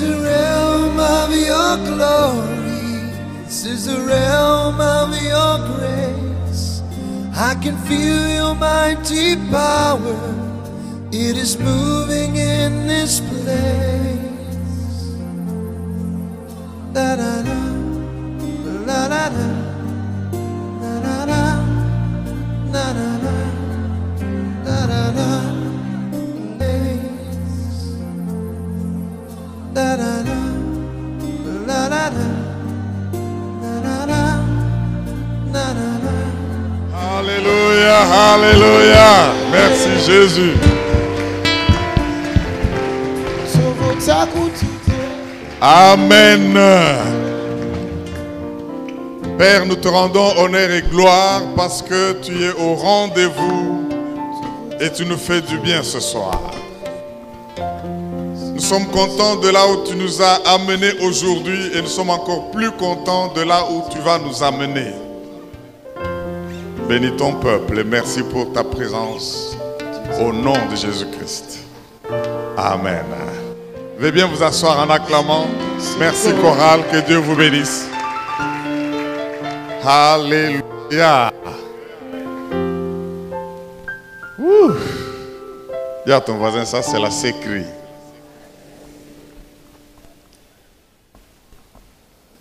the realm of your glory. This is the realm of your grace. I can feel your mighty power. It is moving in this place. Da da da, la da da, da da da, da da da, da da da. Da da da, la da da, da da da, da da da. Alléluia, alléluia. Merci Jésus. Amen. Père, nous te rendons honneur et gloire parce que tu es au rendez-vous et tu nous fais du bien ce soir. Nous sommes contents de là où tu nous as amenés aujourd'hui et nous sommes encore plus contents de là où tu vas nous amener. Bénis ton peuple et merci pour ta présence au nom de Jésus-Christ. Amen. Veuillez bien vous asseoir en acclamant. Merci chorale, que Dieu vous bénisse. Alléluia. Dis à ton voisin, ça c'est la sécurité.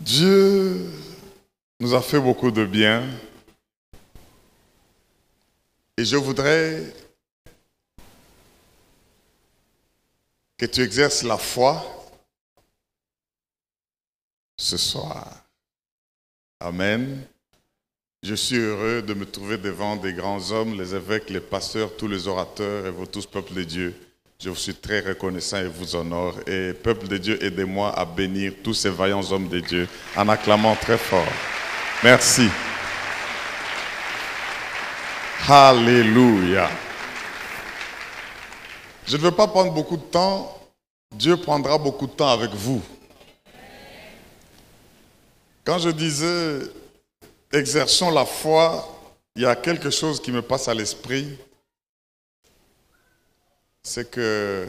Dieu nous a fait beaucoup de bien et je voudrais que tu exerces la foi ce soir. Amen. Je suis heureux de me trouver devant des grands hommes, les évêques, les pasteurs, tous les orateurs et vous tous, peuple de Dieu. Je vous suis très reconnaissant et vous honore. Et peuple de Dieu, aidez-moi à bénir tous ces vaillants hommes de Dieu en acclamant très fort. Merci. Alléluia. Je ne veux pas prendre beaucoup de temps. Dieu prendra beaucoup de temps avec vous. Quand je disais exerçons la foi, il y a quelque chose qui me passe à l'esprit. C'est que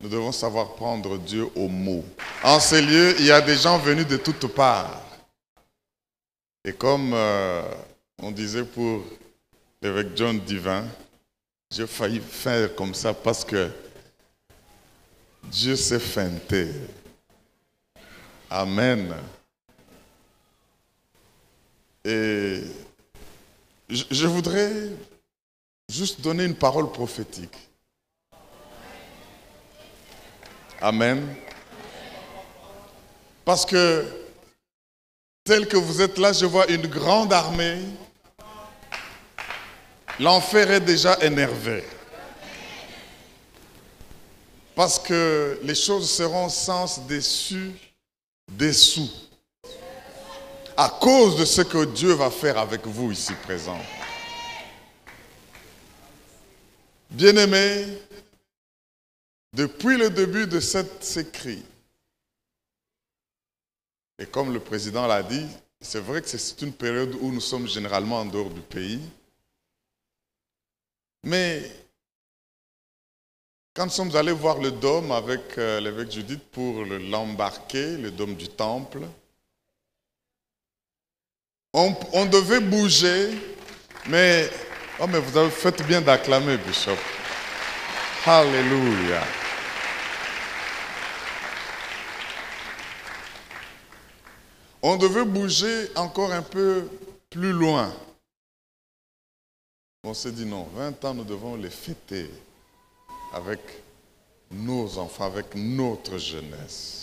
nous devons savoir prendre Dieu au mot. En ces lieux, il y a des gens venus de toutes parts. Et comme on disait pour l'évêque John Divin, j'ai failli faire comme ça parce que Dieu s'est feinté. Amen. Et je voudrais juste donner une parole prophétique. Amen. Parce que, tel que vous êtes là, je vois une grande armée. L'enfer est déjà énervé. Parce que les choses seront sans dessus, dessous. À cause de ce que Dieu va faire avec vous ici présents. Bien-aimés, depuis le début de ces cris, et comme le président l'a dit, c'est vrai que c'est une période où nous sommes généralement en dehors du pays. Mais quand nous sommes allés voir le dôme avec l'évêque Judith pour l'embarquer, le dôme du temple, on devait bouger, mais vous avez fait bien d'acclamer, Bishop. Alléluia. On devait bouger encore un peu plus loin. On s'est dit non, 20 ans, nous devons les fêter avec nos enfants, avec notre jeunesse.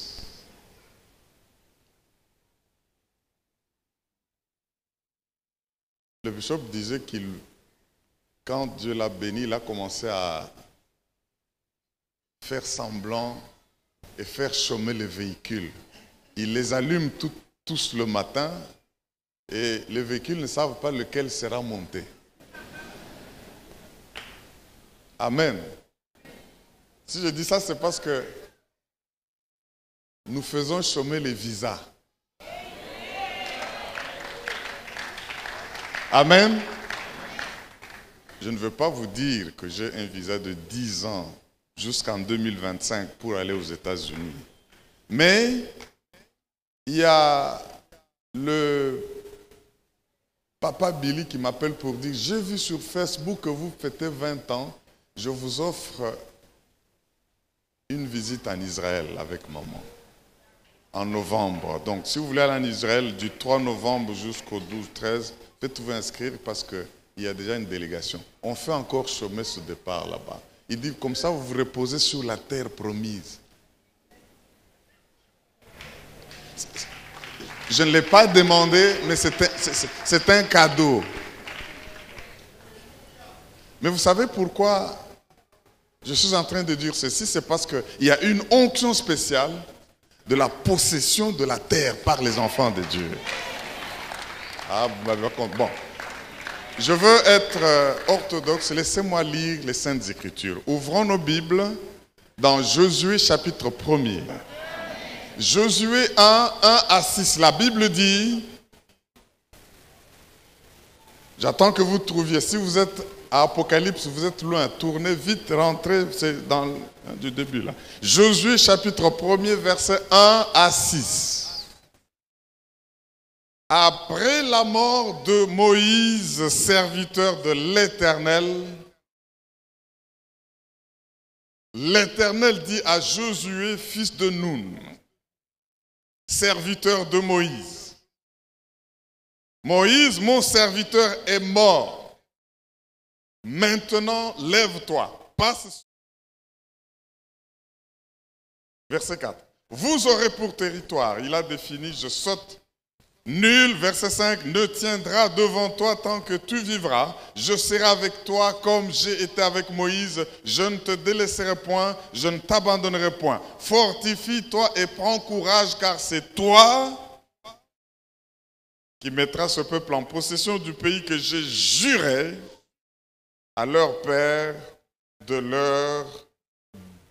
Le bishop disait quand Dieu l'a béni, il a commencé à faire semblant et faire chômer les véhicules. Il les allume tous le matin et les véhicules ne savent pas lequel sera monté. Amen. Si je dis ça, c'est parce que nous faisons chômer les visas. Amen. Je ne veux pas vous dire que j'ai un visa de 10 ans jusqu'en 2025 pour aller aux États-Unis. Mais il y a le papa Billy qui m'appelle pour dire, j'ai vu sur Facebook que vous fêtez 20 ans, je vous offre une visite en Israël avec maman, en novembre. Donc, si vous voulez aller en Israël du 3 novembre jusqu'au 12-13, faites-vous inscrire parce qu'il y a déjà une délégation. On fait encore chômer ce départ là-bas. Il dit, comme ça, vous vous reposez sur la terre promise. Je ne l'ai pas demandé, mais c'est un cadeau. Mais vous savez pourquoi je suis en train de dire ceci? C'est parce qu'il y a une onction spéciale de la possession de la terre par les enfants de Dieu. Ah, bon. Je veux être orthodoxe. Laissez-moi lire les Saintes Écritures. Ouvrons nos Bibles dans Josué chapitre 1er. Josué 1, 1 à 6. La Bible dit, j'attends que vous trouviez, si vous êtes à Apocalypse, vous êtes loin, tournez vite, rentrez, c'est dans du début là. Josué chapitre 1er, versets 1 à 6. Après la mort de Moïse, serviteur de l'Éternel, l'Éternel dit à Josué, fils de Nun, serviteur de Moïse, Moïse, mon serviteur, est mort. Maintenant, lève-toi, passe. Verset 4. Vous aurez pour territoire, il a défini, je saute. Nul, verset 5, ne tiendra devant toi tant que tu vivras. Je serai avec toi comme j'ai été avec Moïse. Je ne te délaisserai point, je ne t'abandonnerai point. Fortifie-toi et prends courage, car c'est toi qui mettras ce peuple en possession du pays que j'ai juré à leur père de leur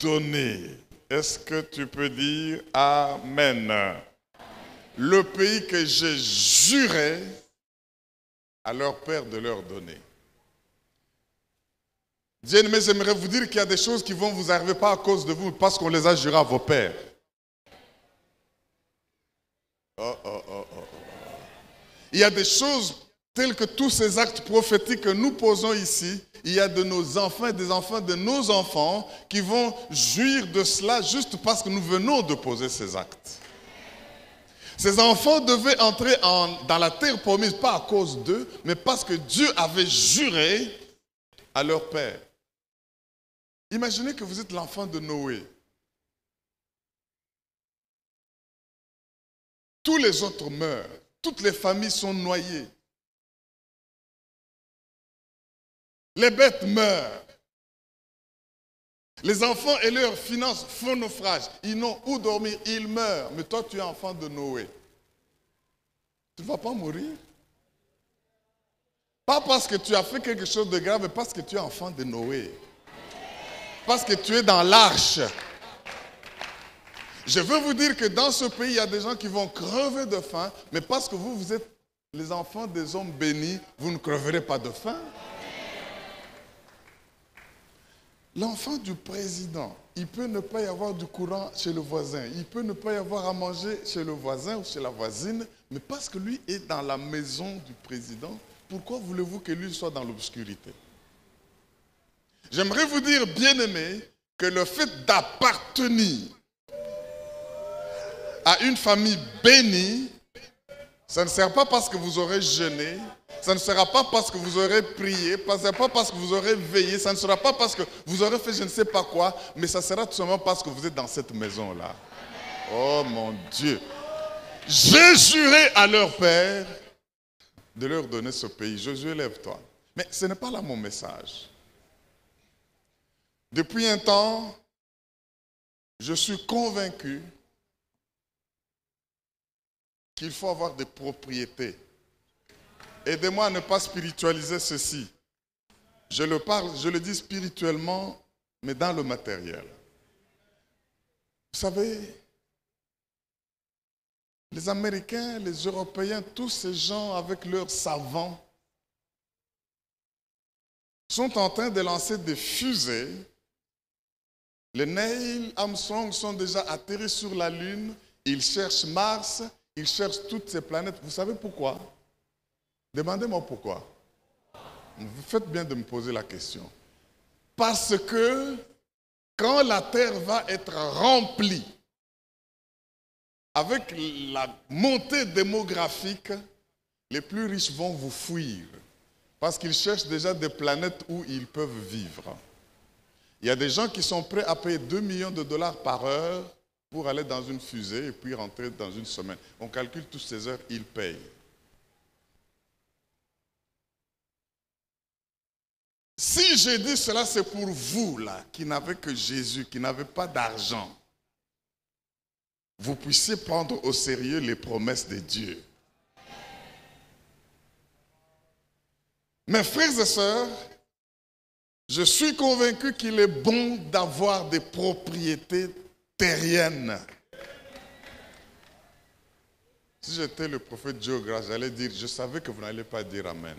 donner. Est-ce que tu peux dire Amen? Le pays que j'ai juré à leur père de leur donner. Bien-aimés, j'aimerais vous dire qu'il y a des choses qui vont vous arriver pas à cause de vous, parce qu'on les a jurées à vos pères. Il y a des choses telles que tous ces actes prophétiques que nous posons ici, il y a de nos enfants et des enfants de nos enfants qui vont jouir de cela juste parce que nous venons de poser ces actes. Ces enfants devaient entrer dans la terre promise, pas à cause d'eux, mais parce que Dieu avait juré à leur père. Imaginez que vous êtes l'enfant de Noé. Tous les autres meurent. Toutes les familles sont noyées. Les bêtes meurent. Les enfants et leurs finances font naufrage. Ils n'ont où dormir, ils meurent. Mais toi, tu es enfant de Noé. Tu ne vas pas mourir. Pas parce que tu as fait quelque chose de grave, mais parce que tu es enfant de Noé. Parce que tu es dans l'arche. Je veux vous dire que dans ce pays, il y a des gens qui vont crever de faim, mais parce que vous êtes les enfants des hommes bénis, vous ne creverez pas de faim. L'enfant du président, il peut ne pas y avoir du courant chez le voisin, il peut ne pas y avoir à manger chez le voisin ou chez la voisine, mais parce que lui est dans la maison du président, pourquoi voulez-vous que lui soit dans l'obscurité? J'aimerais vous dire, bien-aimés, que le fait d'appartenir à une famille bénie, ça ne sert pas parce que vous aurez jeûné, ça ne sera pas parce que vous aurez prié, ça ne sera pas parce que vous aurez veillé, ça ne sera pas parce que vous aurez fait je ne sais pas quoi, mais ça sera tout simplement parce que vous êtes dans cette maison-là. Oh mon Dieu! J'ai juré à leur père de leur donner ce pays. Josué, lève-toi. Mais ce n'est pas là mon message. Depuis un temps, je suis convaincu qu'il faut avoir des propriétés. Aidez-moi à ne pas spiritualiser ceci. Je le dis spirituellement, mais dans le matériel. Vous savez, les Américains, les Européens, tous ces gens avec leurs savants sont en train de lancer des fusées Les Neil Armstrong sont déjà atterris sur la Lune. Ils cherchent Mars. Ils cherchent toutes ces planètes. Vous savez pourquoi? Demandez-moi pourquoi. Vous faites bien de me poser la question. Parce que quand la Terre va être remplie, avec la montée démographique, les plus riches vont vous fuir. Parce qu'ils cherchent déjà des planètes où ils peuvent vivre. Il y a des gens qui sont prêts à payer 2 millions de dollars par heure pour aller dans une fusée et puis rentrer dans une semaine. On calcule toutes ces heures, ils payent. Si j'ai dit cela, c'est pour vous, là, qui n'avez que Jésus, qui n'avez pas d'argent. Vous puissiez prendre au sérieux les promesses de Dieu. Mes frères et sœurs, je suis convaincu qu'il est bon d'avoir des propriétés terriennes. Si j'étais le prophète Joe Grace, j'allais dire, je savais que vous n'allez pas dire Amen.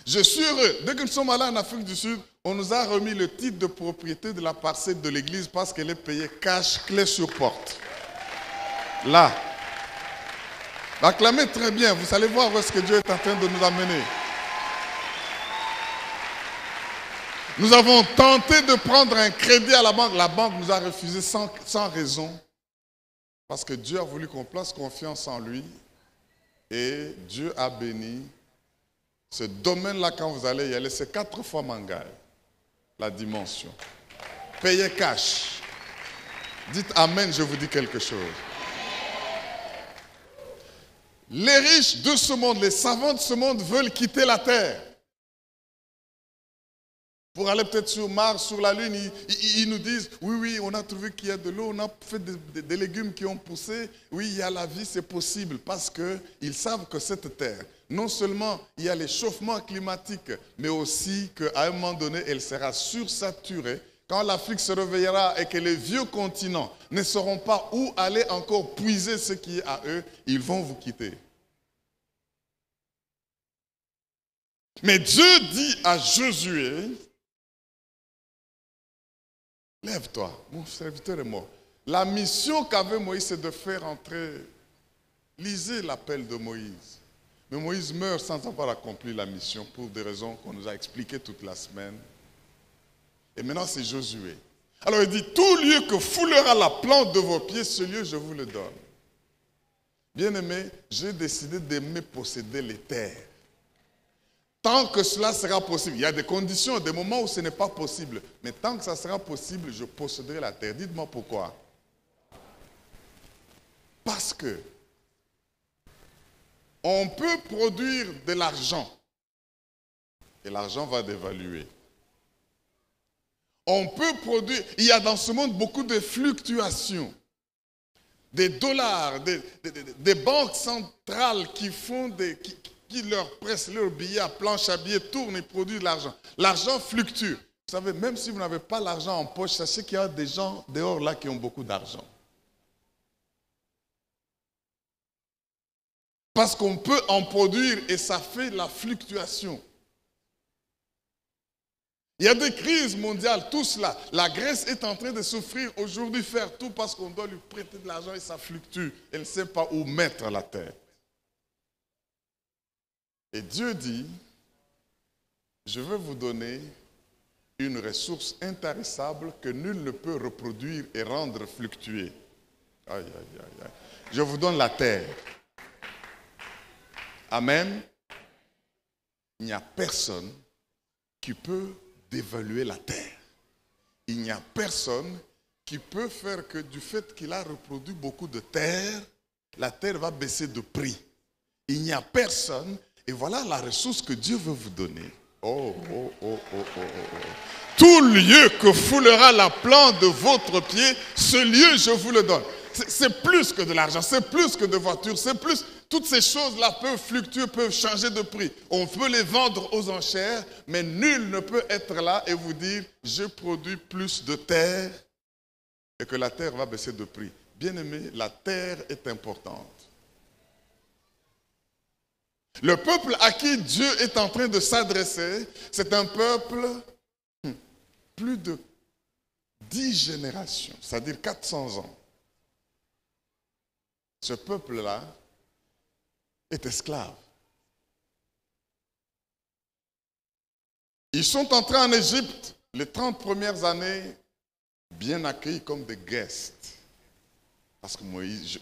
Je suis heureux. Dès que nous sommes allés en Afrique du Sud, on nous a remis le titre de propriété de la parcelle de l'église parce qu'elle est payée cash, clé sur porte. Là. Acclamez très bien. Vous allez voir où est-ce que Dieu est en train de nous amener. Nous avons tenté de prendre un crédit à la banque. La banque nous a refusé sans raison. Parce que Dieu a voulu qu'on place confiance en lui. Et Dieu a béni. Ce domaine-là, quand vous allez y aller, c'est 4 fois Mangaï, la dimension. Payez cash. Dites Amen, je vous dis quelque chose. Les riches de ce monde, les savants de ce monde veulent quitter la terre. Pour aller peut-être sur Mars, sur la Lune, ils nous disent, oui, on a trouvé qu'il y a de l'eau, on a fait des légumes qui ont poussé, oui, il y a la vie, c'est possible, parce qu'ils savent que cette terre, non seulement il y a l'échauffement climatique, mais aussi qu'à un moment donné, elle sera sursaturée. Quand l'Afrique se réveillera et que les vieux continents ne sauront pas où aller encore puiser ce qui est à eux, ils vont vous quitter. Mais Dieu dit à Josué, lève-toi, mon serviteur est mort. La mission qu'avait Moïse, c'est de faire entrer, lisez l'appel de Moïse. Mais Moïse meurt sans avoir accompli la mission pour des raisons qu'on nous a expliquées toute la semaine. Et maintenant, c'est Josué. Alors il dit, tout lieu que foulera la plante de vos pieds, ce lieu, je vous le donne. Bien-aimé, j'ai décidé d'aimer posséder les terres. Tant que cela sera possible, il y a des conditions, des moments où ce n'est pas possible. Mais tant que ça sera possible, je posséderai la terre. Dites-moi pourquoi. Parce que on peut produire de l'argent et l'argent va dévaluer. On peut produire, il y a dans ce monde beaucoup de fluctuations. Des dollars, des banques centrales qui font qui leur pressent leurs billets à planche à billets, tournent et produisent de l'argent. L'argent fluctue. Vous savez, même si vous n'avez pas l'argent en poche, sachez qu'il y a des gens dehors là qui ont beaucoup d'argent. Parce qu'on peut en produire et ça fait la fluctuation. Il y a des crises mondiales, tout cela. La Grèce est en train de souffrir aujourd'hui, faire tout parce qu'on doit lui prêter de l'argent et ça fluctue. Elle ne sait pas où mettre la tête. Et Dieu dit, je vais vous donner une ressource intarissable que nul ne peut reproduire et rendre fluctuer. Aïe, aïe, aïe, aïe. Je vous donne la terre. Amen. Il n'y a personne qui peut dévaluer la terre. Il n'y a personne qui peut faire que du fait qu'il a reproduit beaucoup de terre, la terre va baisser de prix. Il n'y a personne, et voilà la ressource que Dieu veut vous donner. Oh, oh, oh, oh, oh, oh. Tout lieu que foulera la plante de votre pied, ce lieu je vous le donne. C'est plus que de l'argent, c'est plus que de voitures, c'est plus. Toutes ces choses-là peuvent fluctuer, peuvent changer de prix. On peut les vendre aux enchères, mais nul ne peut être là et vous dire, je produis plus de terre et que la terre va baisser de prix. Bien-aimé, la terre est importante. Le peuple à qui Dieu est en train de s'adresser, c'est un peuple plus de 10 générations, c'est-à-dire 400 ans, ce peuple-là est esclave. Ils sont entrés en Égypte les 30 premières années bien accueillis comme des guests. Parce que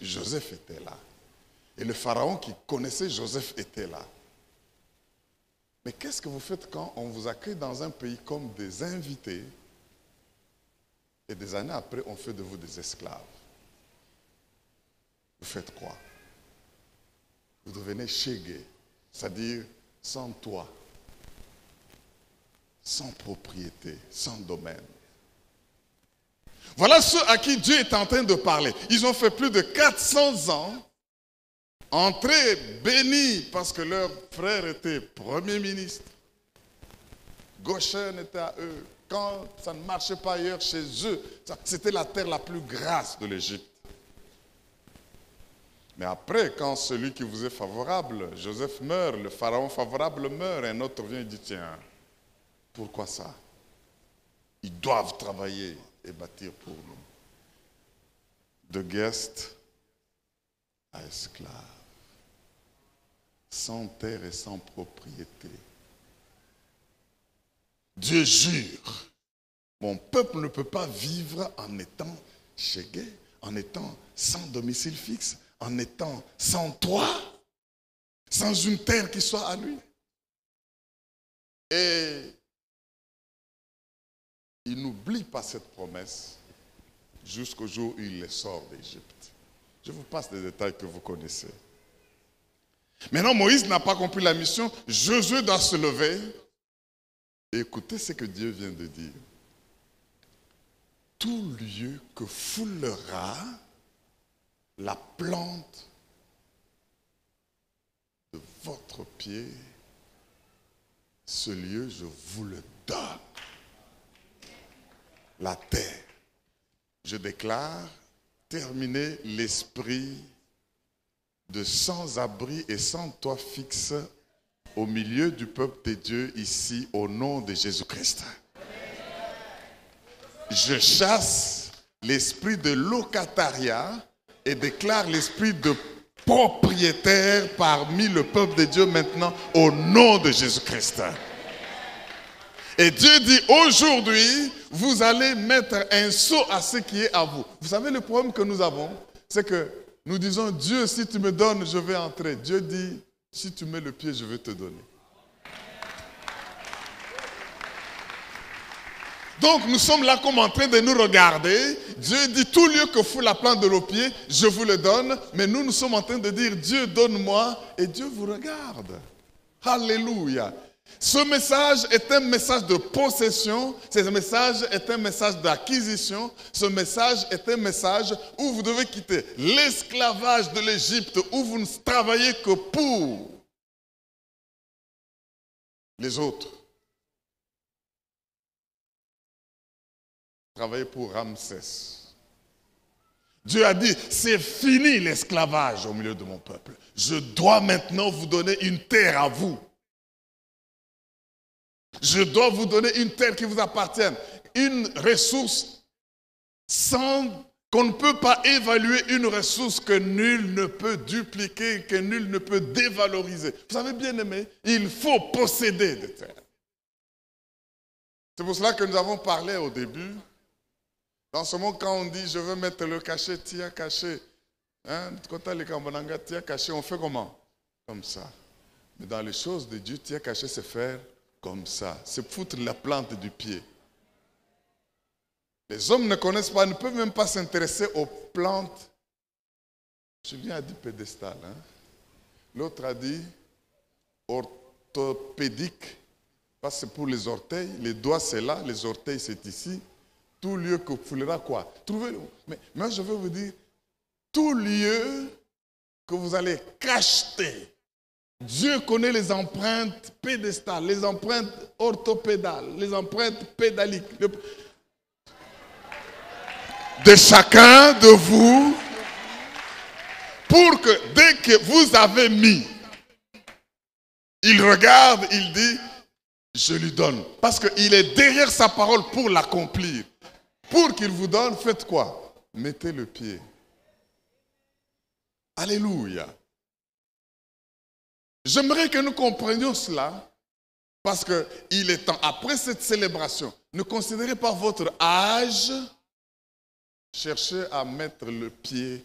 Joseph était là. Et le pharaon qui connaissait Joseph était là. Mais qu'est-ce que vous faites quand on vous accueille dans un pays comme des invités et des années après on fait de vous des esclaves? Vous faites quoi? Vous devenez chégué, c'est-à-dire sans toit, sans propriété, sans domaine. Voilà ceux à qui Dieu est en train de parler. Ils ont fait plus de 400 ans, entrés bénis parce que leur frère était Premier ministre. Goshen était à eux. Quand ça ne marchait pas ailleurs chez eux, c'était la terre la plus grasse de l'Égypte. Mais après, quand celui qui vous est favorable, Joseph meurt, le pharaon favorable meurt, un autre vient et dit, tiens, pourquoi ça? Ils doivent travailler et bâtir pour nous. De guest à esclave, sans terre et sans propriété. Dieu jure, mon peuple ne peut pas vivre en étant chégué, en étant sans domicile fixe, en étant sans toit, sans une terre qui soit à lui. Et il n'oublie pas cette promesse jusqu'au jour où il les sort d'Égypte. Je vous passe des détails que vous connaissez. Maintenant, Moïse n'a pas compris la mission. Josué doit se lever et écouter ce que Dieu vient de dire. Tout lieu que foulera la plante de votre pied, ce lieu, je vous le donne. La terre. Je déclare terminer l'esprit de sans-abri et sans toit fixe au milieu du peuple de Dieu ici au nom de Jésus-Christ. Je chasse l'esprit de locatariat et déclare l'esprit de propriétaire parmi le peuple de Dieu maintenant au nom de Jésus-Christ. Et Dieu dit, aujourd'hui, vous allez mettre un sceau à ce qui est à vous. Vous savez le problème que nous avons, c'est que nous disons, Dieu, si tu me donnes, je vais entrer. Dieu dit, si tu mets le pied, je vais te donner. Donc nous sommes là comme en train de nous regarder. Dieu dit, tout lieu que fout la plante de nos pieds, je vous le donne. Mais nous sommes en train de dire, Dieu, donne-moi. Et Dieu vous regarde. Alléluia. Ce message est un message de possession, ce message est un message d'acquisition, ce message est un message où vous devez quitter l'esclavage de l'Égypte, où vous ne travaillez que pour les autres. Travaillez pour Ramsès. Dieu a dit, c'est fini l'esclavage au milieu de mon peuple. Je dois maintenant vous donner une terre à vous. Je dois vous donner une terre qui vous appartienne, une ressource sans qu'on ne peut pas évaluer, une ressource que nul ne peut dupliquer, que nul ne peut dévaloriser. Vous savez, bien aimé, il faut posséder des terres. C'est pour cela que nous avons parlé au début. Dans ce moment, quand on dit je veux mettre le cachet, tia caché, quand les Kambonanga, tia caché, on fait comment? Comme ça. Mais dans les choses de Dieu, tia caché, c'est faire comme ça, c'est foutre la plante du pied. Les hommes ne connaissent pas, ne peuvent même pas s'intéresser aux plantes. Julien a dit pédestal. L'autre a dit orthopédique. Parce que c'est pour les orteils. Les doigts c'est là, les orteils c'est ici. Tout lieu que foulera quoi? Trouvez-le. Mais moi je veux vous dire, tout lieu que vous allez cacheter. Dieu connaît les empreintes pédestales, les empreintes orthopédales, les empreintes pédaliques de chacun de vous pour que dès que vous avez mis, il regarde, il dit, je lui donne. Parce qu'il est derrière sa parole pour l'accomplir. Pour qu'il vous donne, faites quoi? Mettez le pied. Alléluia. J'aimerais que nous comprenions cela, parce qu'il est temps, après cette célébration, ne considérez pas votre âge, cherchez à mettre le pied,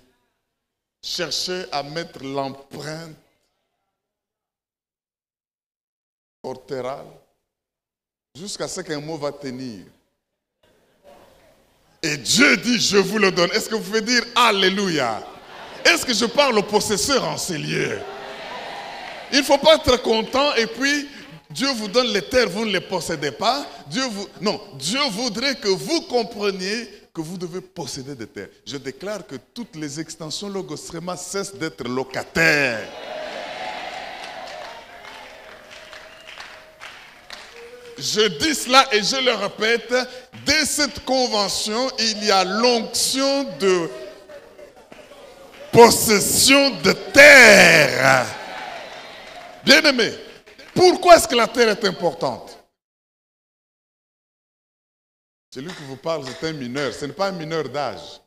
cherchez à mettre l'empreinte ortérale, jusqu'à ce qu'un mot va tenir. Et Dieu dit, je vous le donne. Est-ce que vous pouvez dire Alléluia? Est-ce que je parle au possesseur en ces lieux? Il ne faut pas être content et puis Dieu vous donne les terres, vous ne les possédez pas. Non, Dieu voudrait que vous compreniez que vous devez posséder des terres. Je déclare que toutes les extensions Logos-Réma cessent d'être locataires. Je dis cela et je le répète, dès cette convention, il y a l'onction de possession de terre. Bien-aimés, pourquoi est-ce que la terre est importante? Celui qui vous parle, c'est un mineur. Ce n'est pas un mineur d'âge.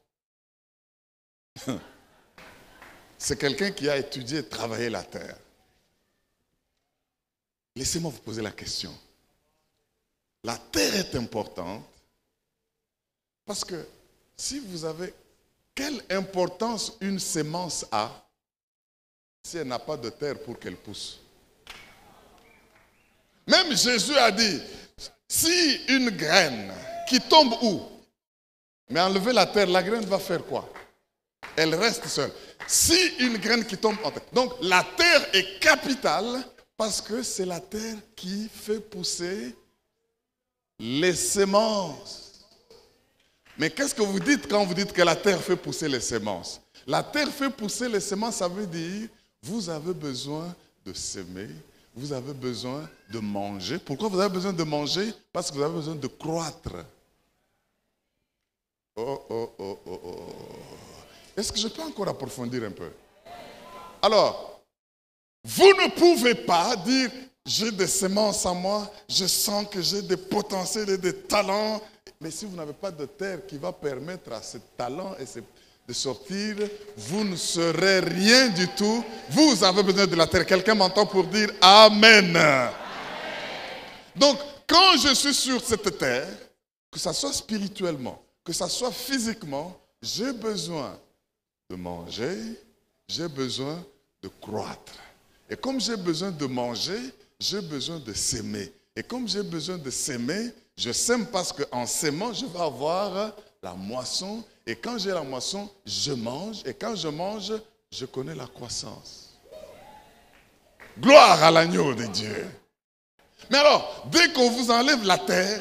C'est quelqu'un qui a étudié et travaillé la terre. Laissez-moi vous poser la question. La terre est importante parce que si vous avez... Quelle importance une sémence a si elle n'a pas de terre pour qu'elle pousse? Même Jésus a dit, si une graine qui tombe où? Mais enlever la terre, la graine va faire quoi? Elle reste seule. Si une graine qui tombe en terre. Donc la terre est capitale parce que c'est la terre qui fait pousser les semences. Mais qu'est-ce que vous dites quand vous dites que la terre fait pousser les semences? La terre fait pousser les semences, ça veut dire vous avez besoin de semer, vous avez besoin de manger. Pourquoi vous avez besoin de manger? Parce que vous avez besoin de croître. Oh. Est-ce que je peux encore approfondir un peu? Alors, vous ne pouvez pas dire j'ai des semences en moi, je sens que j'ai des potentiels et des talents. Mais si vous n'avez pas de terre qui va permettre à ces talents et de sortir, vous ne serez rien du tout. Vous avez besoin de la terre. Quelqu'un m'entend pour dire Amen. Amen. Donc, quand je suis sur cette terre, que ça soit spirituellement, que ça soit physiquement, j'ai besoin de manger, j'ai besoin de croître. Et comme j'ai besoin de manger, j'ai besoin de s'aimer. Et comme j'ai besoin de s'aimer, je sème parce qu'en s'aimant, je vais avoir la moisson. Et quand j'ai la moisson, je mange. Et quand je mange, je connais la croissance. Gloire à l'agneau de Dieu. Mais alors, dès qu'on vous enlève la terre,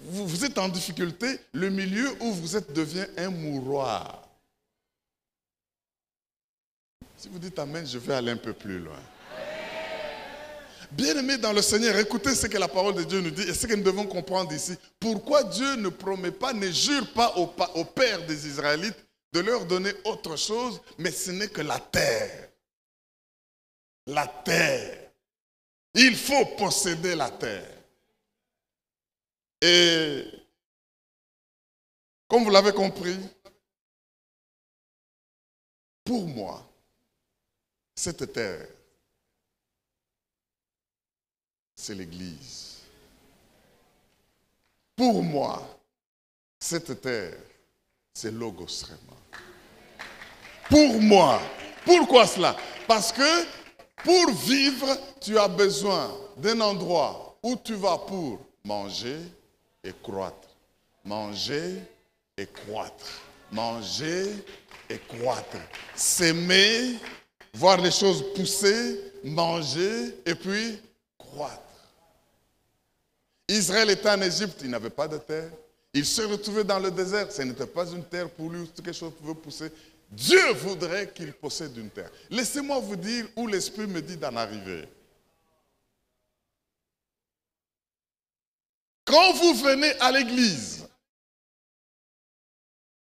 vous êtes en difficulté, le milieu où vous êtes devient un mouroir. Si vous dites Amen, je vais aller un peu plus loin. Bien-aimés dans le Seigneur, écoutez ce que la parole de Dieu nous dit et ce que nous devons comprendre ici. Pourquoi Dieu ne promet pas, ne jure pas au père des Israélites de leur donner autre chose, mais ce n'est que la terre. La terre. Il faut posséder la terre. Et comme vous l'avez compris, pour moi, cette terre, c'est l'Église. Pour moi, cette terre, c'est Logos-Réma. Pour moi, pourquoi cela? Parce que pour vivre, tu as besoin d'un endroit où tu vas pour manger et croître. Manger et croître. Manger et croître. S'aimer, voir les choses pousser, manger et puis croître. Israël était en Égypte, il n'avait pas de terre. Il se retrouvait dans le désert, ce n'était pas une terre pour lui où quelque chose pouvait pousser. Dieu voudrait qu'il possède une terre. Laissez-moi vous dire où l'Esprit me dit d'en arriver. Quand vous venez à l'église,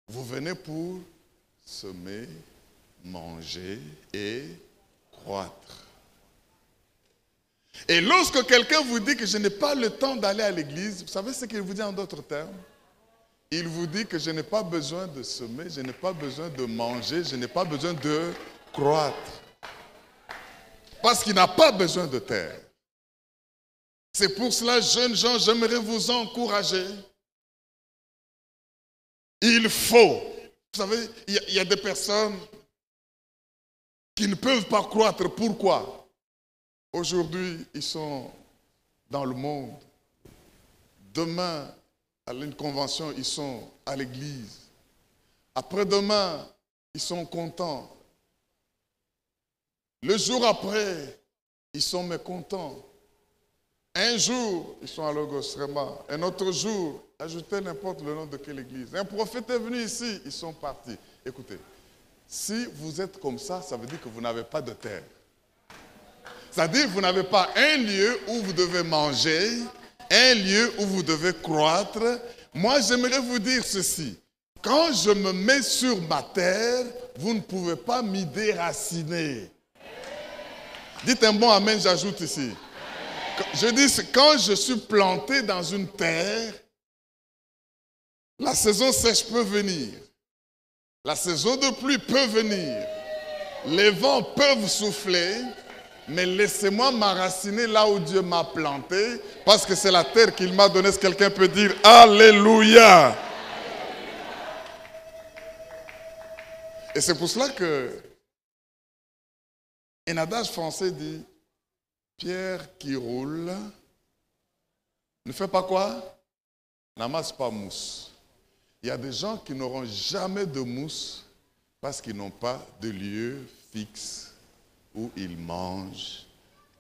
vous venez pour semer, manger et croître. Et lorsque quelqu'un vous dit que je n'ai pas le temps d'aller à l'église, vous savez ce qu'il vous dit en d'autres termes? Il vous dit que je n'ai pas besoin de semer, je n'ai pas besoin de manger, je n'ai pas besoin de croître. Parce qu'il n'a pas besoin de terre. C'est pour cela, jeunes gens, j'aimerais vous encourager. Il faut. Vous savez, il y a des personnes qui ne peuvent pas croître. Pourquoi? Aujourd'hui, ils sont dans le monde. Demain, à une convention, ils sont à l'église. Après-demain, ils sont contents. Le jour après, ils sont mécontents. Un jour, ils sont à Logos Rema. Un autre jour, ajoutez n'importe le nom de quelle église. Un prophète est venu ici, ils sont partis. Écoutez, si vous êtes comme ça veut dire que vous n'avez pas de terre. C'est-à-dire que vous n'avez pas un lieu où vous devez manger, un lieu où vous devez croître. Moi, j'aimerais vous dire ceci. Quand je me mets sur ma terre, vous ne pouvez pas m'y déraciner. Dites un bon amen, j'ajoute ici. Je dis, quand je suis planté dans une terre, la saison sèche peut venir. La saison de pluie peut venir. Les vents peuvent souffler, mais laissez-moi m'enraciner là où Dieu m'a planté, parce que c'est la terre qu'il m'a donnée. Est-ce que quelqu'un peut dire Alléluia? Et c'est pour cela que un adage français dit pierre qui roule ne fait pas quoi? N'amasse pas mousse. Il y a des gens qui n'auront jamais de mousse parce qu'ils n'ont pas de lieu fixe où ils mangent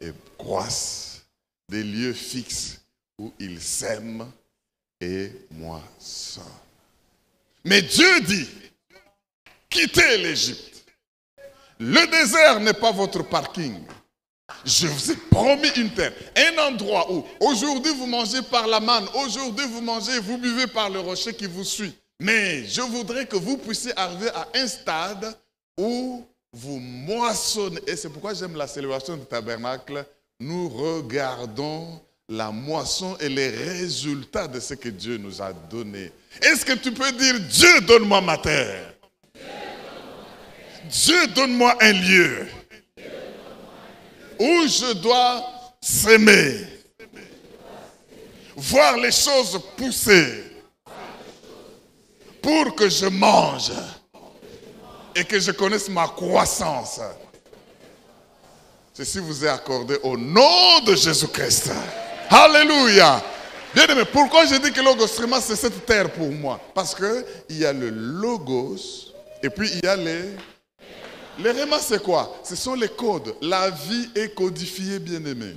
et croissent, des lieux fixes où ils sèment et moissonnent. Mais Dieu dit, quittez l'Égypte. Le désert n'est pas votre parking. Je vous ai promis une terre, un endroit où aujourd'hui vous mangez par la manne, aujourd'hui vous mangez, vous buvez par le rocher qui vous suit. Mais je voudrais que vous puissiez arriver à un stade où vous moissonnez. Et c'est pourquoi j'aime la célébration du tabernacle. Nous regardons la moisson et les résultats de ce que Dieu nous a donné. Est-ce que tu peux dire, Dieu donne-moi ma terre? Dieu donne-moi un lieu où je dois s'aimer, voir les choses pousser pour que je mange et que je connaisse ma croissance. Ceci vous est accordé au nom de Jésus-Christ. Alléluia. Bien aimé, pourquoi je dis que Logos Rema, c'est cette terre pour moi? Parce qu'il y a le Logos et puis il y a les Rema, c'est quoi? Ce sont les codes. La vie est codifiée, bien-aimé.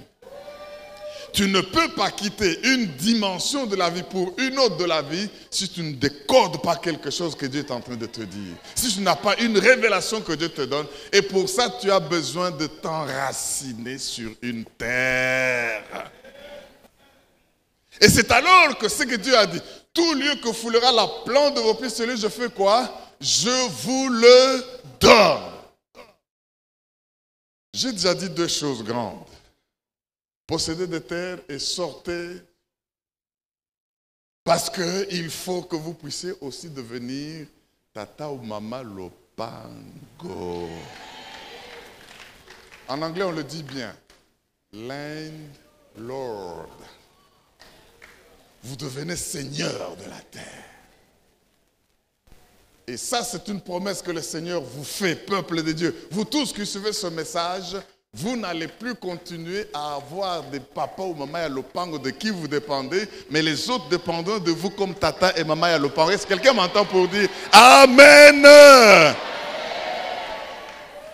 Tu ne peux pas quitter une dimension de la vie pour une autre de la vie si tu ne décodes pas quelque chose que Dieu est en train de te dire. Si tu n'as pas une révélation que Dieu te donne. Et pour ça, tu as besoin de t'enraciner sur une terre. Et c'est alors que ce que Dieu a dit, tout lieu que foulera la plante de vos pieds, celui je fais quoi? Je vous le donne. J'ai déjà dit deux choses grandes. Possédez des terres et sortez. Parce qu'il faut que vous puissiez aussi devenir tata ou mama lopango. En anglais, on le dit bien. Landlord. Vous devenez seigneur de la terre. Et ça, c'est une promesse que le Seigneur vous fait, peuple de Dieu. Vous tous qui suivez ce message, vous n'allez plus continuer à avoir des papas ou maman à lopango de qui vous dépendez, mais les autres dépendront de vous comme tata et maman à lopango. Est-ce que quelqu'un m'entend pour dire Amen?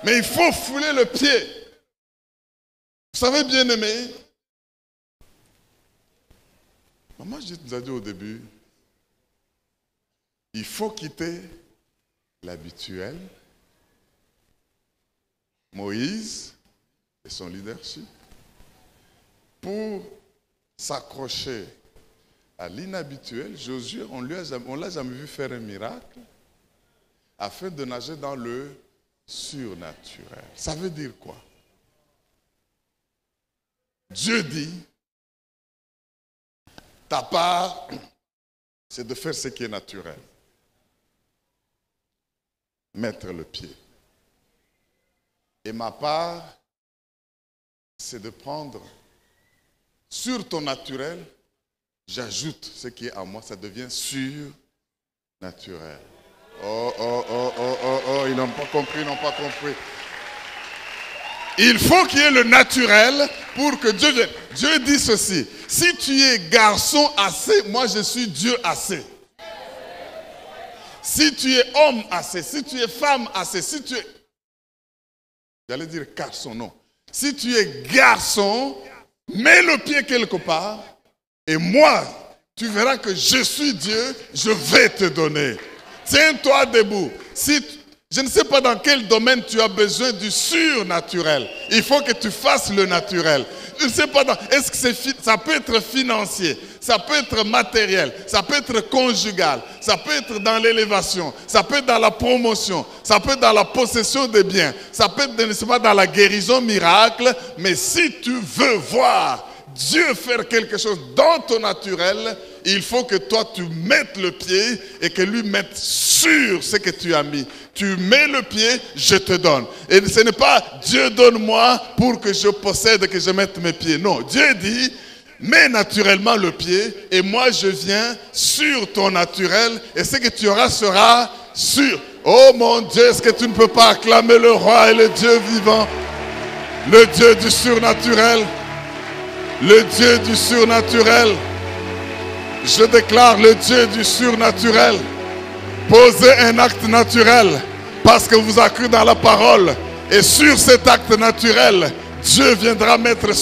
Mais il faut fouler le pied. Vous savez, bien aimé, maman, je nous ai dit au début, il faut quitter l'habituel, Moïse et son leadership, pour s'accrocher à l'inhabituel. Josué, on ne l'a jamais vu faire un miracle, afin de nager dans le surnaturel. Ça veut dire quoi? Dieu dit, ta part, c'est de faire ce qui est naturel. Mettre le pied. Et ma part, c'est de prendre sur ton naturel, j'ajoute ce qui est à moi, ça devient surnaturel. Oh, ils n'ont pas compris, ils n'ont pas compris. Il faut qu'il y ait le naturel pour que Dieu vienne. Dieu dit ceci, si tu es garçon assez, moi je suis Dieu assez. Si tu es homme assez, si tu es femme assez, si tu es... J'allais dire garçon, non. Si tu es garçon, mets le pied quelque part et moi, tu verras que je suis Dieu, je vais te donner. Tiens-toi debout. Je ne sais pas dans quel domaine tu as besoin du surnaturel. Il faut que tu fasses le naturel. Je ne sais pas, est-ce que ça peut être financier, ça peut être matériel, ça peut être conjugal, ça peut être dans l'élévation, ça peut être dans la promotion, ça peut être dans la possession des biens, ça peut être, je ne sais pas, dans la guérison miracle. Mais si tu veux voir Dieu faire quelque chose dans ton naturel, il faut que toi tu mettes le pied et que lui mette sur ce que tu as mis. Tu mets le pied, je te donne. Et ce n'est pas Dieu donne-moi pour que je possède, que je mette mes pieds. Non, Dieu dit, mets naturellement le pied et moi je viens sur ton naturel et ce que tu auras sera sûr. Oh mon Dieu, est-ce que tu ne peux pas acclamer le roi et le Dieu vivant? Le Dieu du surnaturel. Le Dieu du surnaturel. Je déclare le Dieu du surnaturel. Posez un acte naturel parce que vous avez cru dans la parole. Et sur cet acte naturel, Dieu viendra mettre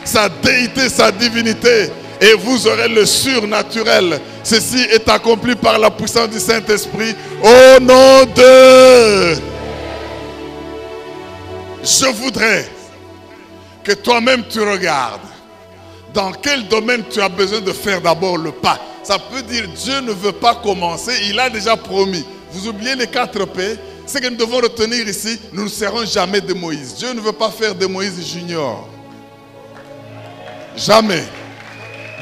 sa déité, sa divinité. Et vous aurez le surnaturel. Ceci est accompli par la puissance du Saint-Esprit. Au nom de... Je voudrais que toi-même tu regardes dans quel domaine tu as besoin de faire d'abord le pas. Ça peut dire Dieu ne veut pas commencer, il a déjà promis. Vous oubliez les 4 P. Ce que nous devons retenir ici, nous ne serons jamais de Moïse. Dieu ne veut pas faire de Moïse junior. Jamais.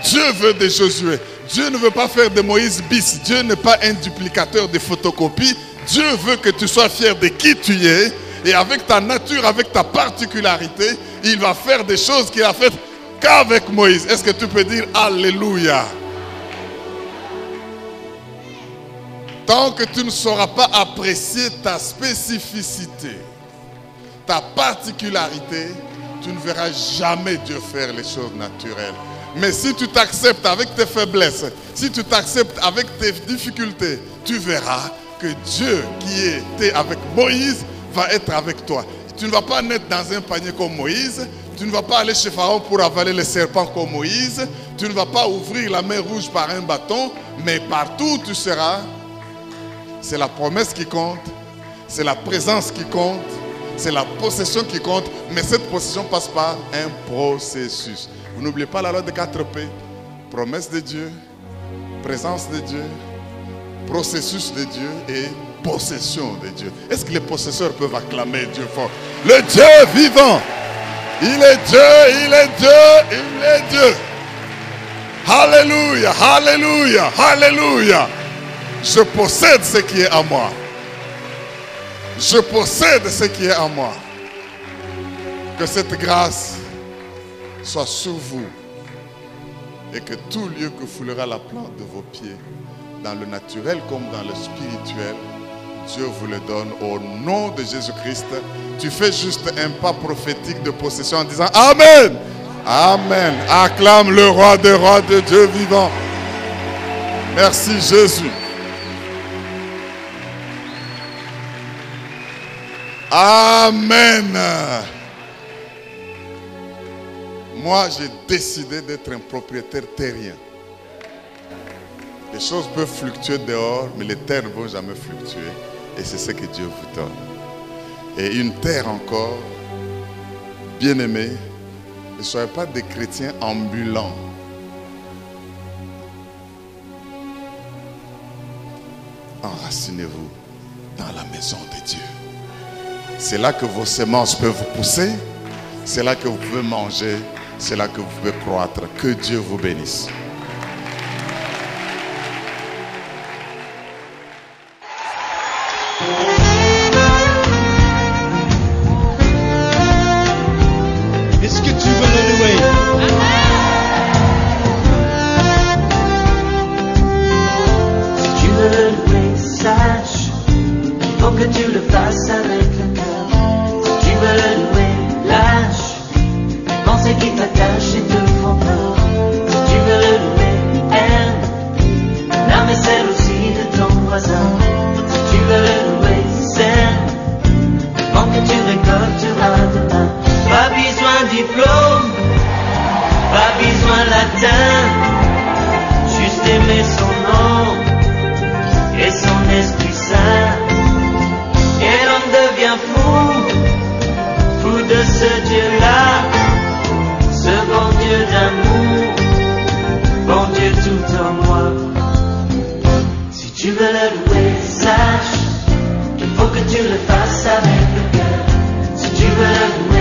Dieu veut de Josué. Dieu ne veut pas faire de Moïse bis. Dieu n'est pas un duplicateur de photocopies. Dieu veut que tu sois fier de qui tu es. Et avec ta nature, avec ta particularité, il va faire des choses qu'il a faites qu'avec Moïse. Est-ce que tu peux dire Alléluia? Tant que tu ne sauras pas apprécier ta spécificité, ta particularité, tu ne verras jamais Dieu faire les choses naturelles. Mais si tu t'acceptes avec tes faiblesses, si tu t'acceptes avec tes difficultés, tu verras que Dieu qui était avec Moïse va être avec toi. Tu ne vas pas naître dans un panier comme Moïse. Tu ne vas pas aller chez Pharaon pour avaler les serpents comme Moïse. Tu ne vas pas ouvrir la mer rouge par un bâton. Mais partout où tu seras, c'est la promesse qui compte. C'est la présence qui compte. C'est la possession qui compte. Mais cette possession passe par un processus. Vous n'oubliez pas la loi des 4 P. Promesse de Dieu, présence de Dieu, processus de Dieu et possession de Dieu. Est-ce que les possesseurs peuvent acclamer Dieu fort? Le Dieu vivant. Il est Dieu, il est Dieu, il est Dieu. Alléluia, alléluia, alléluia. Je possède ce qui est à moi. Je possède ce qui est à moi. Que cette grâce soit sur vous et que tout lieu que foulera la plante de vos pieds, dans le naturel comme dans le spirituel, Dieu vous le donne au nom de Jésus-Christ. Tu fais juste un pas prophétique de possession en disant Amen. Amen. Acclame le roi des rois, de Dieu vivant. Merci Jésus. Amen. Moi, j'ai décidé d'être un propriétaire terrien. Les choses peuvent fluctuer dehors, mais les terres ne vont jamais fluctuer. Et c'est ce que Dieu vous donne. Et une terre encore, bien-aimés, ne soyez pas des chrétiens ambulants. Enracinez-vous dans la maison de Dieu. C'est là que vos semences peuvent vous pousser. C'est là que vous pouvez manger c'est là que vous pouvez croître. Que Dieu vous bénisse. Est-ce que tu veux le louer? Si tu veux le louer, sache qu'il faut que tu le fasses avec le cœur. Si tu veux le louer, lâche les pensées qui t'attachent et te font peur. Si tu veux le louer, aime l'âme et celle aussi de ton voisin. Si tu veux le louer, sème avant que tu récolteras demain. Pas besoin de diplôme, pas besoin latin, juste aimer son nom et son Esprit Saint. Et l'homme devient fou de ce Dieu-là, ce bon Dieu d'amour, bon Dieu tout en moi. Si tu veux le louer, sache qu'il faut que tu le fasses avec le cœur. Si tu veux le louer,